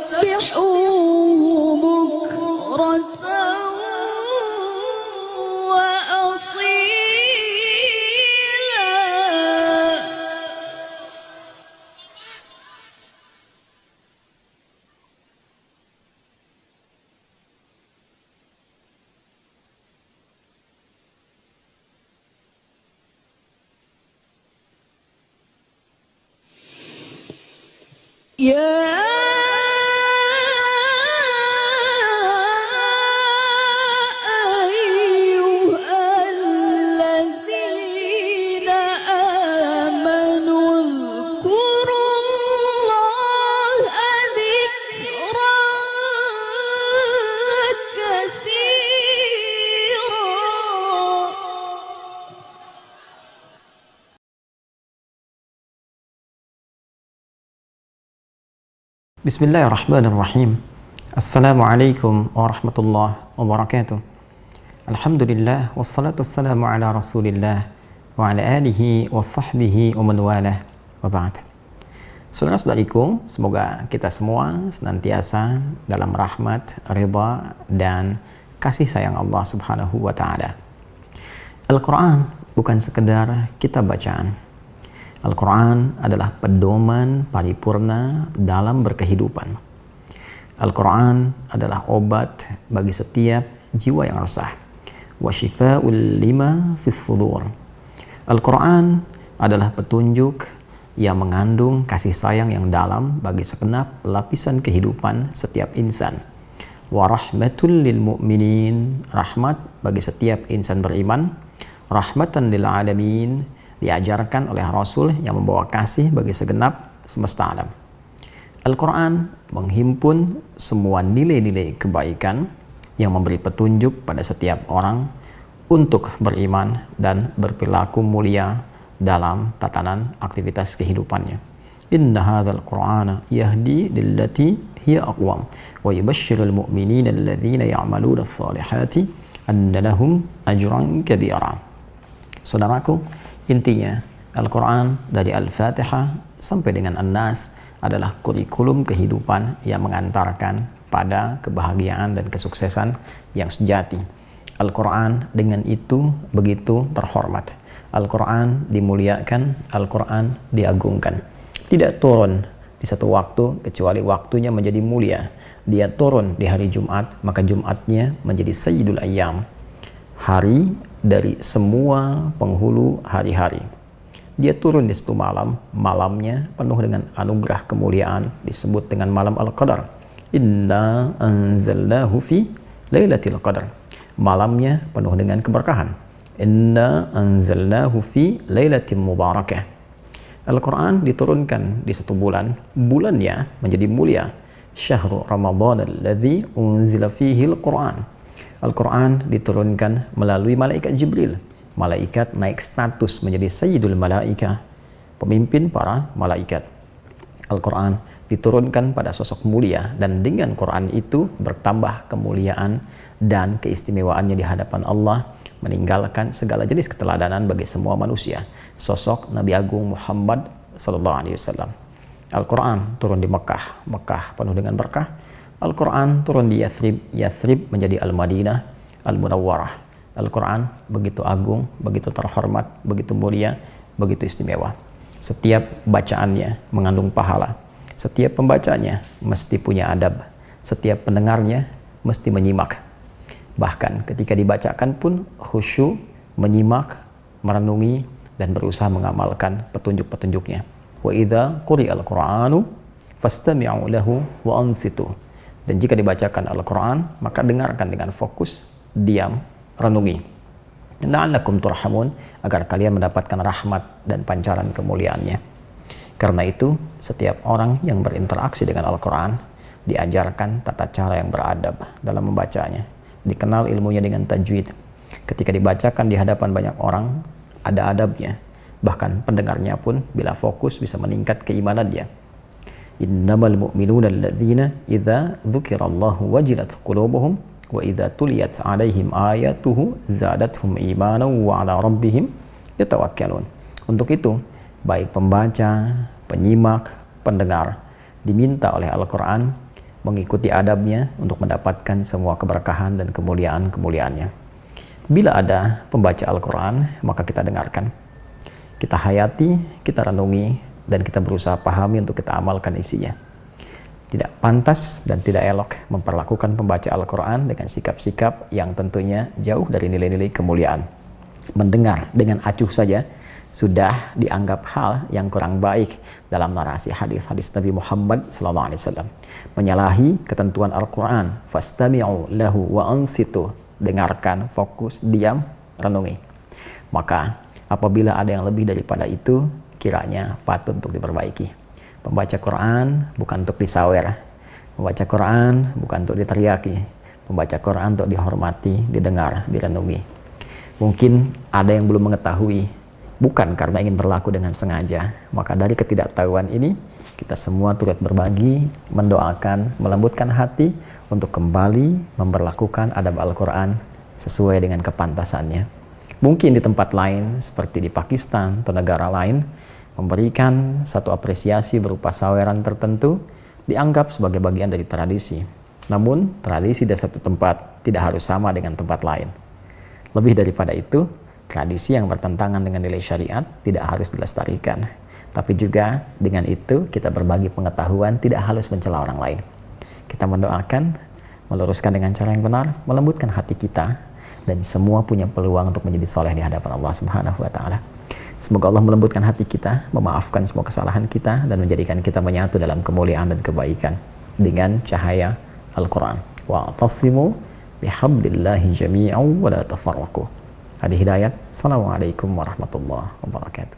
وسبحوه بكرة وأصيلا. Bismillahirrahmanirrahim. Assalamualaikum warahmatullahi wabarakatuh. Alhamdulillah wassalatu wassalamu ala Rasulillah wa ala alihi wa sahbihi wa man walah wa ba'd. Saudara-saudariku, semoga kita semua senantiasa dalam rahmat, ridha dan kasih sayang Allah Subhanahu wa taala. Al-Qur'an bukan sekedar kitab bacaan. Al-Quran adalah pedoman paripurna dalam berkehidupan. Al-Quran adalah obat bagi setiap jiwa yang resah. Wa shifa'ul lima fis sudur. Al-Quran adalah petunjuk yang mengandung kasih sayang yang dalam bagi segenap lapisan kehidupan setiap insan. Wa rahmatul lil mu'minin. Rahmat bagi setiap insan beriman. Rahmatan lil alamin. Diajarkan oleh Rasul yang membawa kasih bagi segenap semesta alam. Al-Quran menghimpun semua nilai-nilai kebaikan yang memberi petunjuk pada setiap orang untuk beriman dan berperilaku mulia dalam tatanan aktivitas kehidupannya. Inna hadzal Qur'ana yahdi lillati hiya aqwam wa yubashshirul mu'minina alladhina ya'maluna as-salihati anna lahum ajran kabira. Saudaraku, intinya, Al-Quran dari Al-Fatihah sampai dengan An-Nas adalah kurikulum kehidupan yang mengantarkan pada kebahagiaan dan kesuksesan yang sejati. Al-Quran dengan itu begitu terhormat. Al-Quran dimuliakan, Al-Quran diagungkan. Tidak turun di satu waktu kecuali waktunya menjadi mulia. Dia turun di hari Jumat, maka Jumatnya menjadi Sayyidul Ayyam, hari dari semua penghulu hari-hari. Dia turun di satu malam, malamnya penuh dengan anugerah kemuliaan, disebut dengan malam Al-Qadar. Inna anzalnahu fi lailatul qadar. Malamnya penuh dengan keberkahan. Inna anzalnahu fi lailatin mubarakah. Al-Quran diturunkan di satu bulan, bulannya menjadi mulia. Syahrul Ramadan alladzi unzila fihi al-Quran. Al-Quran diturunkan melalui malaikat Jibril. Malaikat naik status menjadi Sayyidul Malaikah, pemimpin para malaikat. Al-Quran diturunkan pada sosok mulia, dan dengan Quran itu bertambah kemuliaan dan keistimewaannya di hadapan Allah, meninggalkan segala jenis keteladanan bagi semua manusia. Sosok Nabi Agung Muhammad SAW. Al-Quran turun di Mekah, Mekah penuh dengan berkah. Al-Quran turun di Yathrib, Yathrib menjadi Al-Madinah, Al-Munawwarah. Al-Quran begitu agung, begitu terhormat, begitu mulia, begitu istimewa. Setiap bacaannya mengandung pahala. Setiap pembacanya mesti punya adab. Setiap pendengarnya mesti menyimak. Bahkan ketika dibacakan pun khusyuk, menyimak, merenungi, dan berusaha mengamalkan petunjuk-petunjuknya. Wa idza quri'al Qur'anu fastami'u lahu wa ansitu. Dan jika dibacakan Al-Quran, maka dengarkan dengan fokus, diam, renungi. La'allakum turhamun, agar kalian mendapatkan rahmat dan pancaran kemuliaannya. Karena itu, setiap orang yang berinteraksi dengan Al-Quran diajarkan tata cara yang beradab dalam membacanya. Dikenal ilmunya dengan tajwid. Ketika dibacakan di hadapan banyak orang, ada adabnya. Bahkan pendengarnya pun bila fokus bisa meningkat keimanannya. Innamal mu'minuna alladzina idza dzukirallahu wajilat qulubuhum wa idza tuliyat 'alaihim ayatuhu zadatuhum imanan wa 'ala rabbihim yatawakkalun. Untuk itu, baik pembaca, penyimak, pendengar diminta oleh Al-Quran mengikuti adabnya untuk mendapatkan semua keberkahan dan kemuliaan-kemuliaannya. Bila ada pembaca Al-Quran, maka kita dengarkan, kita hayati, kita renungi, dan kita berusaha pahami untuk kita amalkan isinya. Tidak pantas dan tidak elok memperlakukan pembaca Al-Quran dengan sikap-sikap yang tentunya jauh dari nilai-nilai kemuliaan. Mendengar dengan acuh saja sudah dianggap hal yang kurang baik dalam narasi hadis-hadis Nabi Muhammad SAW. Menyalahi ketentuan Al-Quran, fastami'u lahu wa ansitu, dengarkan, fokus, diam, renungi. Maka apabila ada yang lebih daripada itu, kiranya patut untuk diperbaiki. Membaca Quran bukan untuk disawer, membaca Quran bukan untuk diteriaki, membaca Quran untuk dihormati, didengar, direnungi. Mungkin ada yang belum mengetahui, bukan karena ingin berlaku dengan sengaja. Maka dari ketidaktahuan ini, kita semua turut berbagi, mendoakan, melembutkan hati untuk kembali memperlakukan adab Al-Quran sesuai dengan kepantasannya. Mungkin di tempat lain, seperti di Pakistan atau negara lain, memberikan satu apresiasi berupa saweran tertentu dianggap sebagai bagian dari tradisi. Namun, tradisi di satu tempat tidak harus sama dengan tempat lain. Lebih daripada itu, tradisi yang bertentangan dengan nilai syariat tidak harus dilestarikan. Tapi juga dengan itu kita berbagi pengetahuan, tidak harus mencela orang lain. Kita mendoakan, meluruskan dengan cara yang benar, melembutkan hati kita, dan semua punya peluang untuk menjadi soleh di hadapan Allah Subhanahu wa Ta'ala. Semoga Allah melembutkan hati kita, memaafkan semua kesalahan kita, dan menjadikan kita menyatu dalam kemuliaan dan kebaikan dengan cahaya Al-Quran. Wa'tasimu bihablillahi jami'an wa la tafarraqu. Adi Hidayat. Assalamualaikum warahmatullahi wabarakatuh.